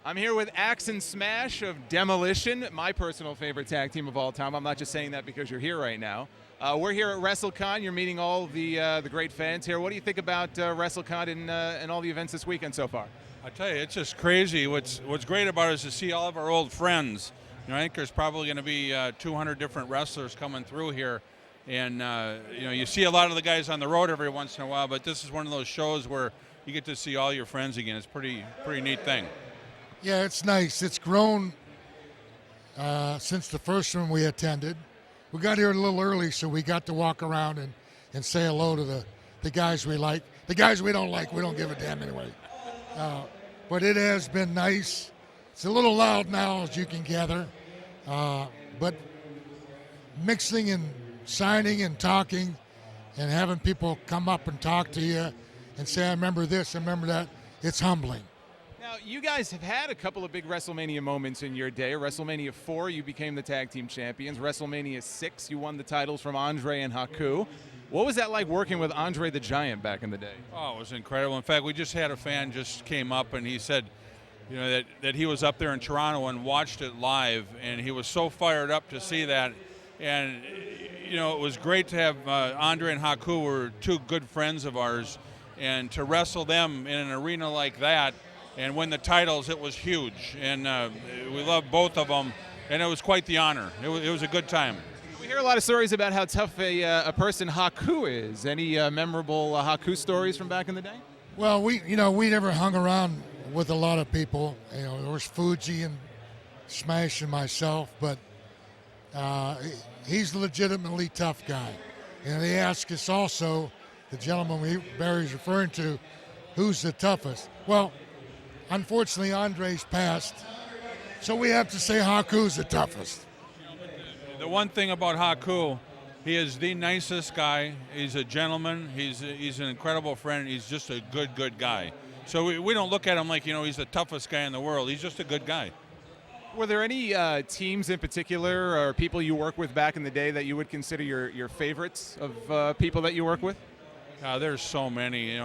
I'm here with Axe and Smash of Demolition, my personal favorite tag team of all time. I'm not just saying that because you're here right now. We're here at WrestleCon. You're meeting all the great fans here. What do you think about WrestleCon and all the events this weekend so far? I tell you, it's just crazy. What's great about it is to see all of our old friends. You know, I think there's probably going to be 200 different wrestlers coming through here, and you see a lot of the guys on the road every once in a while. But this is one of those shows where you get to see all your friends again. It's pretty neat thing. Yeah, it's nice. It's grown since the first one we attended. We got here a little early, so we got to walk around and say hello to the guys we like. The guys we don't like, we don't give a damn anyway. But it has been nice. It's a little loud now, as you can gather. But mixing and signing and talking and having people come up and talk to you and say, I remember this, I remember that, it's humbling. Now, you guys have had a couple of big WrestleMania moments in your day. WrestleMania 4, you became the tag team champions. WrestleMania 6, you won the titles from Andre and Haku. What was that like working with Andre the Giant back in the day? Oh, it was incredible. In fact, we just had a fan just came up and he said, you know, that he was up there in Toronto and watched it live, and he was so fired up to see that. And, you know, it was great to have Andre and Haku were two good friends of ours, and to wrestle them in an arena like that and win the titles, it was huge. And we loved both of them, and it was quite the honor. It was a good time. We hear a lot of stories about how tough a person Haku is. Any memorable Haku stories from back in the day? Well, we never hung around with a lot of people. You know, there was Fuji and Smash and myself, but he's a legitimately tough guy. And they ask us also, the gentleman Barry's referring to, who's the toughest? Well, unfortunately, Andre's passed, so we have to say Haku's the toughest. The one thing about Haku, he is the nicest guy. He's a gentleman. He's an incredible friend. He's just a good guy. So we don't look at him like, he's the toughest guy in the world. He's just a good guy. Were there any teams in particular or people you work with back in the day that you would consider your favorites of people that you work with? There's so many.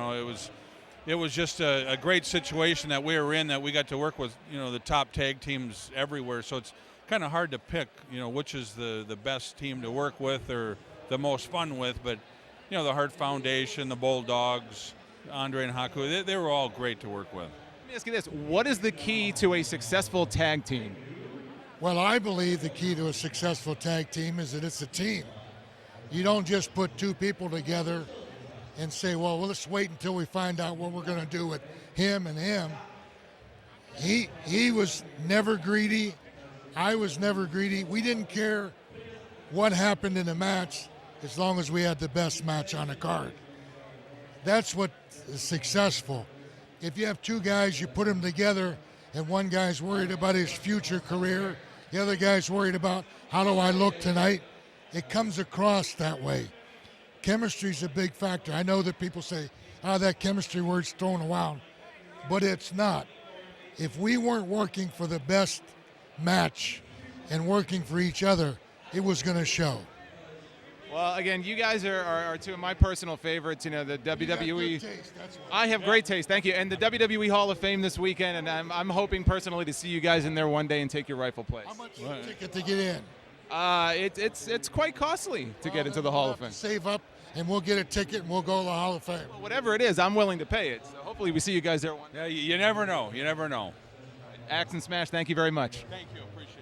It was just a great situation that we were in, that we got to work with, the top tag teams everywhere. So it's kind of hard to pick, which is the best team to work with or the most fun with. But, the Hart Foundation, the Bulldogs, Andre and Haku, they were all great to work with. Let me ask you this. What is the key to a successful tag team? Well, I believe the key to a successful tag team is that it's a team. You don't just put two people together and say, well, let's wait until we find out what we're going to do with him and him. He was never greedy. I was never greedy. We didn't care what happened in the match as long as we had the best match on the card. That's what is successful. If you have two guys, you put them together, and one guy's worried about his future career, the other guy's worried about how do I look tonight, it comes across that way. Chemistry's a big factor. I know that people say, that chemistry word's thrown around, but it's not. If we weren't working for the best match and working for each other, it was going to show. Well, again, you guys are two of my personal favorites. The WWE. You got good taste, that's why. I have great taste, thank you. And the WWE Hall of Fame this weekend, and I'm hoping personally to see you guys in there one day and take your rightful place. How much is the ticket to get in? It's quite costly to get into the Hall of Fame. Save up, and we'll get a ticket, and we'll go to the Hall of Fame. Well, whatever it is, I'm willing to pay it. So hopefully we see you guys there one day. Yeah, you never know. You never know. Axe and Smash, thank you very much. Thank you. Appreciate it.